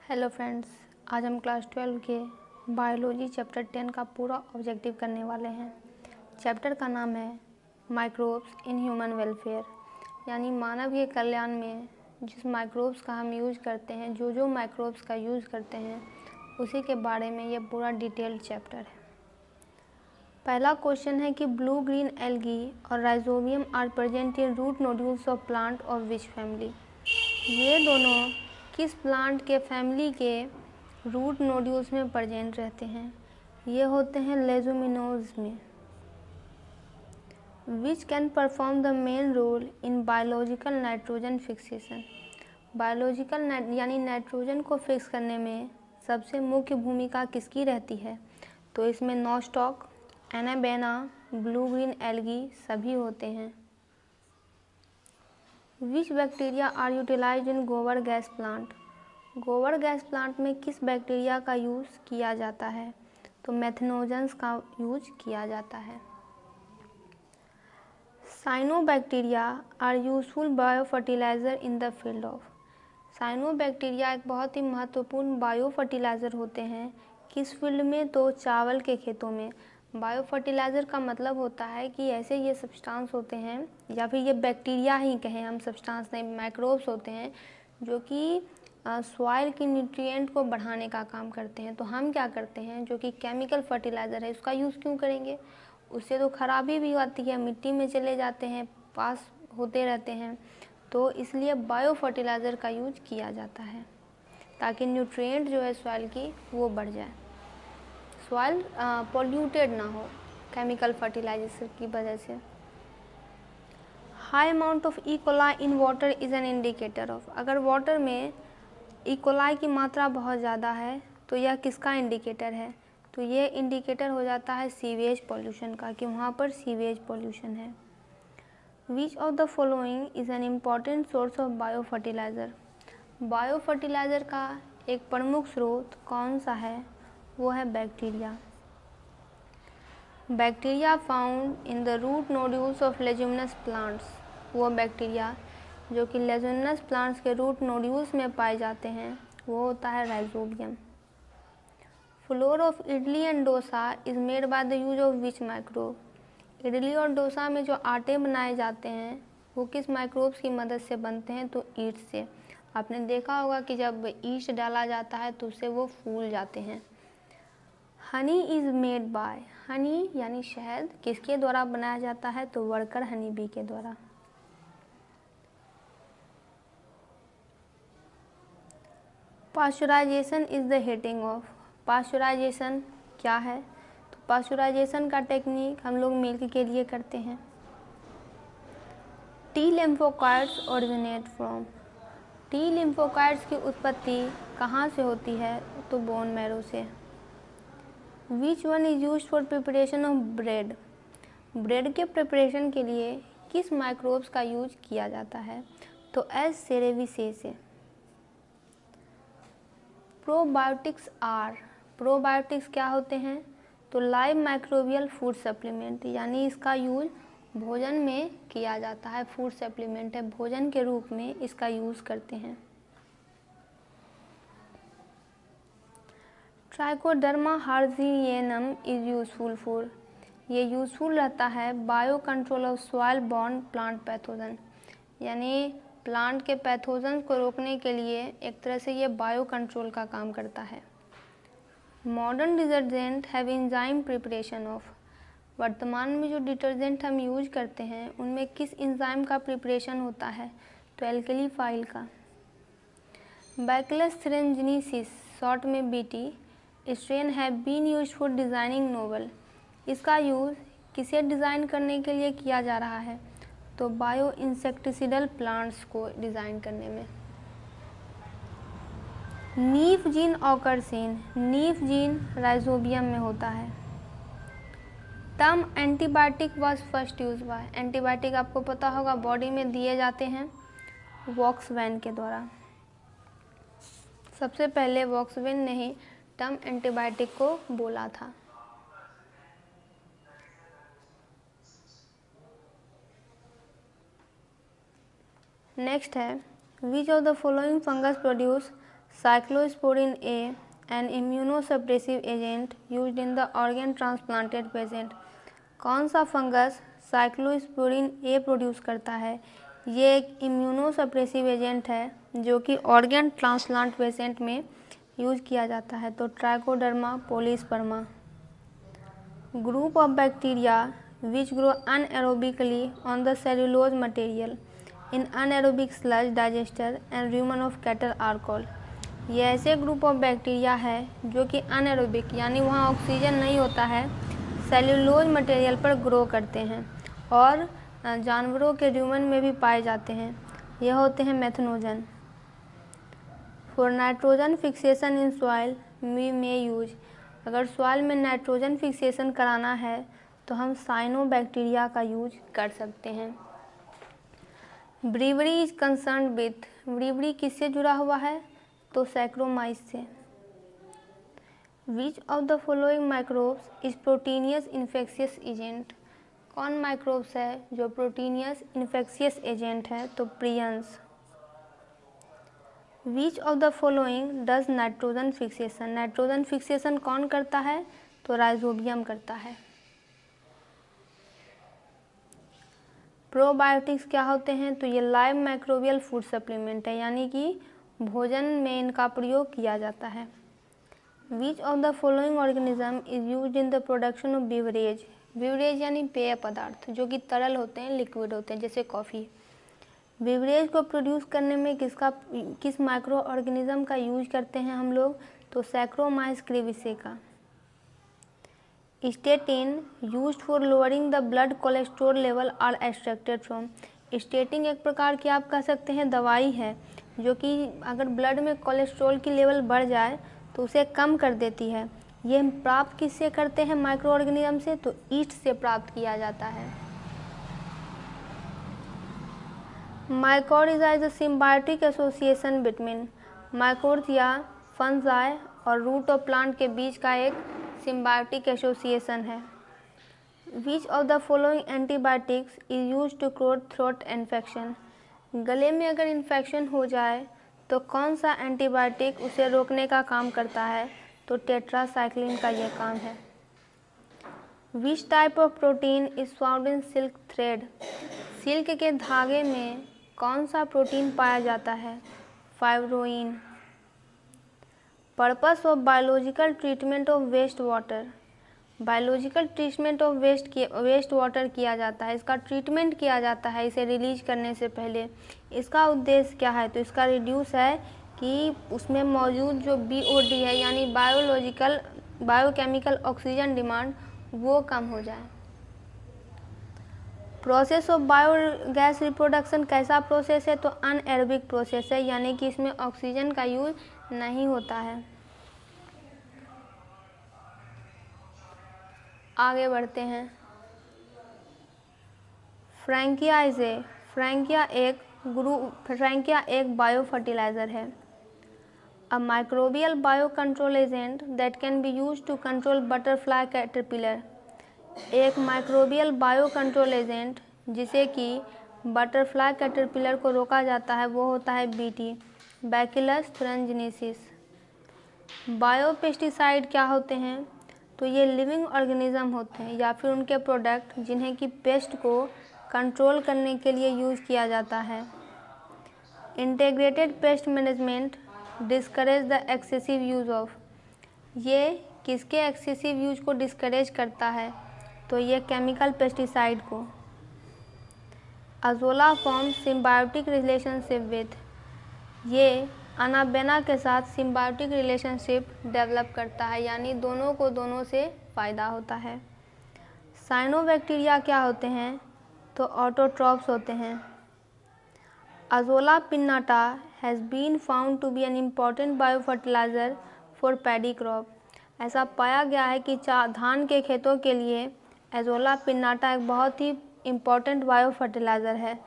Hello friends, आज हम class 12 के बायोलॉजी चैप्टर 10 का पूरा ऑब्जेक्टिव करने वाले हैं। चैप्टर का नाम है माइक्रोब्स इन ह्यूमन वेलफेयर, यानी मानव के कल्याण में जिस माइक्रोब्स का हम यूज़ करते हैं, जो माइक्रोब्स का यूज़ करते हैं उसी के बारे में ये पूरा डिटेल्ड चैप्टर है। पहला क्वेश्चन है कि ब्लू ग्रीन एल्गी और rhizobium are present in root nodules of plant of which family. ये दोनों किस प्लांट के फैमिली के रूट नोड्यूल्स में प्रेजेंट रहते हैं? ये होते हैं लेजुमिनोज में। Which can perform the main role in biological nitrogen fixation. Biological यानी नाइट्रोजन को फिक्स करने में सबसे मुख्य भूमिका किसकी रहती है? तो इसमें nostoc, anabaena, blue green algae सभी होते हैं। विच बैक्टीरिया आर यूटिलाइज्ड इन गोबर गैस प्लांट। गोबर गैस प्लांट में किस बैक्टीरिया का यूज़ किया जाता है? तो मेथनोजेंस का यूज किया जाता है। Cyanobacteria are useful bio fertiliser in the field of. Cyanobacteria एक बहुत ही महत्वपूर्ण बायो फर्टिलाइज़र होते हैं। किस फील्ड में? तो चावल के खेतों में। बायो फर्टिलाइज़र का मतलब होता है कि ऐसे ये सब्सटेंस होते हैं, या फिर ये बैक्टीरिया ही कहें हम, सब्सटेंस नहीं, माइक्रोब्स होते हैं जो कि सॉइल की न्यूट्रिएंट को बढ़ाने का काम करते हैं। तो हम क्या करते हैं, जो कि केमिकल फर्टिलाइज़र है उसका यूज़ क्यों करेंगे? उससे तो खराबी भी होती है, मिट्टी में चले जाते हैं, पास होते रहते हैं। तो इसलिए बायो फर्टिलाइज़र का यूज किया जाता है ताकि न्यूट्रिएंट जो है सॉइल की वो बढ़ जाए, सॉइल पॉल्यूटेड ना हो केमिकल फर्टिलाइजेशन की वजह से। High amount of E coli in water is an indicator of. अगर वाटर में ई कोलाई की मात्रा बहुत ज़्यादा है तो यह किसका इंडिकेटर है? तो ये इंडिकेटर हो जाता है सीवेज पॉल्यूशन का, कि वहाँ पर सीवेज पॉल्यूशन है। Which of the following is an important source of bio fertilizer. Bio fertilizer का एक प्रमुख स्रोत कौन सा है? वो है bacteria. Bacteria found in the root nodules of leguminous plants. वो बैक्टीरिया जो कि लेज्यूमिनस प्लांट्स के रूट नोड्यूल्स में पाए जाते हैं वो होता है rhizobium. Flour of idli and dosa is made by the use of which microbe. Idli और डोसा में जो आटे बनाए जाते हैं वो किस माइक्रोब्स की मदद से बनते हैं? तो ईस्ट से। आपने देखा होगा कि जब ईस्ट डाला जाता है तो उससे वो फूल जाते हैं। Honey is made bye, Honey यानी शहद किसके द्वारा बनाया जाता है? तो वर्कर हनी बी के द्वारा। Pasteurisation is the heating of. Pasteurisation क्या है? तो पास्चुराइजेशन का टेक्निक हम लोग मिल्क के लिए करते हैं। T lymphocytes originate from. T lymphocytes की उत्पत्ति कहाँ से होती है? तो बोन मैरो से। Which one is use for preparation of bread. Bread के प्रिपरेशन के लिए किस माइक्रोब्स का यूज किया जाता है? तो एस सेरेविसे से। प्रोबायोटिक्स आर, प्रोबायोटिक्स क्या होते हैं? तो लाइव माइक्रोबियल फूड सप्लीमेंट, यानी इसका यूज भोजन में किया जाता है। फूड सप्लीमेंट है, भोजन के रूप में इसका यूज़ करते हैं। Trichoderma harzianum is useful for. ये यूज़फुल रहता है bio control of soil borne plant pathogen, यानी प्लांट के पैथोजन को रोकने के लिए एक तरह से ये बायो कंट्रोल का काम करता है। Modern detergent have enzyme preparation of. वर्तमान में जो डिटर्जेंट हम यूज करते हैं उनमें किस एंजाइम का प्रिपरेशन होता है? तो एल्कली फाइल का। बैक्लस थ्रेंजिनिसिस, शॉर्ट में BT, strain have been use for designing novel. इसका यूज़ किसे डिज़ाइन करने के लिए किया जा रहा है? तो बायो इंसेक्टिसिडल प्लांट्स को डिज़ाइन करने में। Nif gene occurs in, nif gene rhizobium में होता है। Term antibiotic was first use by. Antibiotic आपको पता होगा बॉडी में दिए जाते हैं वॉक्सवैन के द्वारा। सबसे पहले वॉक्सवैन ने ही टर्म एंटीबायोटिक को बोला था। नेक्स्ट है which of the following fungus produce cyclosporin A an immunosuppressive agent used in the organ transplanted patient. कौन सा फंगस साइक्लोस्पोरिन ए प्रोड्यूस करता है? ये एक इम्यूनोसप्रेसिव एजेंट है जो कि ऑर्गन ट्रांसप्लांट पेशेंट में यूज किया जाता है। तो Trichoderma polysporum. Group of bacteria which grow anaerobically on the cellulose material in anaerobic sludge digester and rumen of cattle are called. ये ऐसे ग्रुप ऑफ बैक्टीरिया है जो कि अनएरोबिक यानी वहाँ ऑक्सीजन नहीं होता है, सेल्यूलोज मटेरियल पर ग्रो करते हैं और जानवरों के रूमन में भी पाए जाते हैं। यह होते हैं methanogen. For nitrogen fixation in soil we may use. अगर सॉइल में नाइट्रोजन फिक्सेशन कराना है तो हम साइनोबैक्टीरिया का यूज कर सकते हैं। Brewery is concern with. Brewery किससे जुड़ा हुआ है? तो सैक्रोमाइस से। Which of the following microbes is proteinaceous infectious agent. कौन माइक्रोब्स है जो प्रोटीनियस इन्फेक्शियस एजेंट है? तो prions. Which of the following does nitrogen fixation. Nitrogen fixation कौन करता है? तो राइजोबियम करता है। प्रोबायोटिक्स क्या होते हैं? तो ये लाइव माइक्रोबियल फूड सप्लीमेंट है, यानी कि भोजन में इनका प्रयोग किया जाता है। Which of the following organism is used in the production of beverage. Beverage यानी पेय पदार्थ जो कि तरल होते हैं, लिक्विड होते हैं, जैसे कॉफ़ी। बिवरेज को प्रोड्यूस करने में किस माइक्रो ऑर्गेनिज्म का यूज करते हैं हम लोग? तो सैक्रोमाइस क्रेविसे का। Statin used for lowering the blood cholesterol level are extracted from. Statin एक प्रकार की आप कह सकते हैं दवाई है जो कि अगर ब्लड में कोलेस्ट्रॉल की लेवल बढ़ जाए तो उसे कम कर देती है। ये हम प्राप्त किससे करते हैं माइक्रो ऑर्गेनिज्म से? तो ईस्ट से प्राप्त किया जाता है। Mycorrhiza is a symbiotic association between. Mycorrhiza fungi और रूट ऑफ प्लांट के बीच का एक सिम्बायोटिक एसोसिएशन है। Which of the following antibiotics is use to cure throat infection. गले में अगर इन्फेक्शन हो जाए तो कौन सा एंटीबायोटिक उसे रोकने का काम करता है? तो टेट्रासाइक्लिन का यह काम है। Which type of protein is found in silk thread. Silk के धागे में कौन सा प्रोटीन पाया जाता है? Fibroin. Purpose of biological treatment of waste water. Biological treatment of waste water किया जाता है, इसका ट्रीटमेंट किया जाता है इसे रिलीज करने से पहले। इसका उद्देश्य क्या है? तो इसका रिड्यूस है कि उसमें मौजूद जो BOD है यानी बायोकेमिकल ऑक्सीजन डिमांड वो कम हो जाए। प्रोसेस ऑफ बायोगैस रिप्रोडक्शन कैसा प्रोसेस है? तो अनएरोबिक प्रोसेस है, यानी कि इसमें ऑक्सीजन का यूज नहीं होता है। आगे बढ़ते हैं। फ्रैंकिया एक बायो फर्टिलाइजर है। A microbial bio control agent that can be use to control butterfly caterpillar. एक माइक्रोबियल बायो कंट्रोल एजेंट जिसे कि बटरफ्लाई कैटरपिलर को रोका जाता है वो होता है BT, बैसिलस थुरिनजेन्सिस। बायोपेस्टिसाइड क्या होते हैं? तो ये लिविंग ऑर्गेनिज्म होते हैं या फिर उनके प्रोडक्ट जिन्हें कि पेस्ट को कंट्रोल करने के लिए यूज़ किया जाता है। Integrated pest management discourage the excessive use of. ये किसके एक्सेसिव यूज को डिस्करेज करता है? तो ये केमिकल पेस्टिसाइड को। Azolla form symbiotic relationship with. ये अनाबेना के साथ सिम्बायोटिक रिलेशनशिप डेवलप करता है, यानी दोनों को दोनों से फ़ायदा होता है। साइनोबैक्टीरिया क्या होते हैं? तो ऑटोट्रॉप्स होते हैं। Azolla pinnata has been found to be an important bio fertiliser for paddy crop. ऐसा पाया गया है कि धान के खेतों के लिए एजोला पिन्नाटा एक बहुत ही इम्पॉर्टेंट बायो फर्टिलाइज़र है।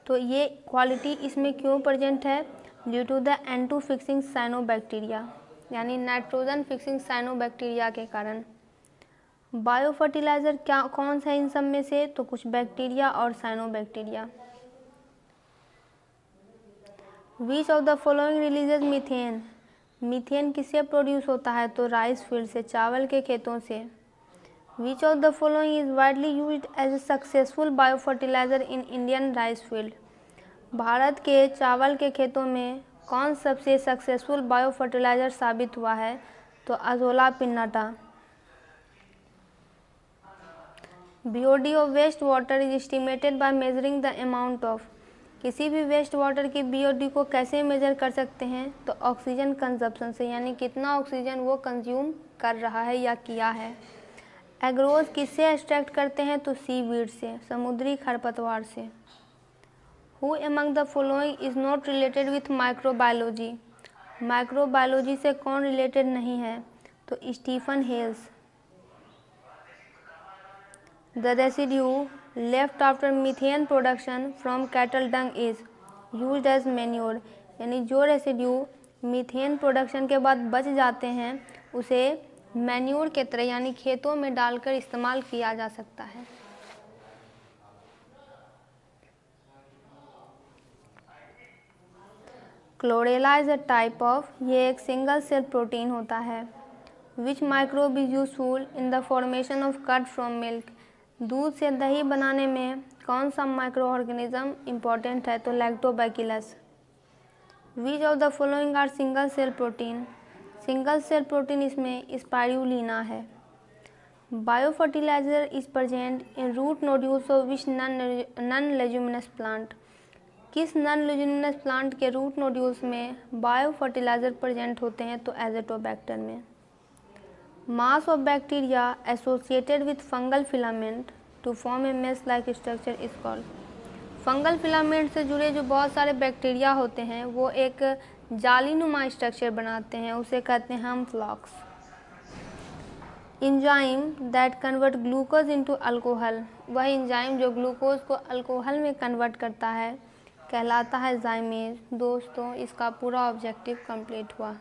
तो ये क्वालिटी इसमें क्यों प्रेजेंट है? Due to the N2 fixing cyanobacteria, यानी नाइट्रोजन फिक्सिंग साइनोबैक्टीरिया के कारण। बायो फर्टिलाइज़र क्या कौन सा इन सब में से? तो कुछ बैक्टीरिया और cyanobacteria. Which of the following releases methane. Methane किससे प्रोड्यूस होता है? तो राइस फील्ड से, चावल के खेतों से। Which of the following is widely used as a successful biofertiliser in Indian rice field? Bharat के चावल के खेतों में कौन सबसे सक्सेसफुल बायोफर्टिलाइजर साबित हुआ है? तो Azolla pinnata. BOD of waste water is estimated by measuring the amount of. किसी भी वेस्ट वाटर की BOD को कैसे मेजर कर सकते हैं? तो ऑक्सीजन कंजप्शन से, यानी कितना ऑक्सीजन वो कंज्यूम कर रहा है या किया है। एग्रोज किससे एक्सट्रैक्ट करते हैं? तो सीवीड से, समुद्री खरपतवार से। Who among the following is not related with microbiology? Microbiology से कौन रिलेटेड नहीं है? तो Stephen Hales. The residue left after methane production from cattle dung is used as manure, यानी जो रेसिड्यू मीथेन प्रोडक्शन के बाद बच जाते हैं उसे मैन्योर के तरह, यानी खेतों में डालकर इस्तेमाल किया जा सकता है। Chlorella is a type of, ये एक सिंगल सेल प्रोटीन होता है। Which microbe is useful in the formation of curd from milk? दूध से दही बनाने में कौन सा माइक्रो ऑर्गेनिज्म इम्पॉर्टेंट है? तो lactobacillus. Which of the following are single cell protein? Single cell protein इसमें स्पाइरुलिना है। Biofertiliser is present in root nodules of which non leguminous plant? किस नॉन लेग्यूमिनस प्लांट के रूट नोड्यूल्स में biofertiliser present होते हैं? तो azotobacter में। Mass of bacteria associated with fungal filament to form a mesh like structure is called. Fungal filament से जुड़े जो बहुत सारे बैक्टीरिया होते हैं वो एक जालीनुमा स्ट्रक्चर बनाते हैं, उसे कहते हैं हम flocs. Enzyme that convert glucose into alcohol, वह इंजाइम जो ग्लूकोज को अल्कोहल में कन्वर्ट करता है कहलाता है जाइमेज। दोस्तों, इसका पूरा ऑब्जेक्टिव कंप्लीट हुआ।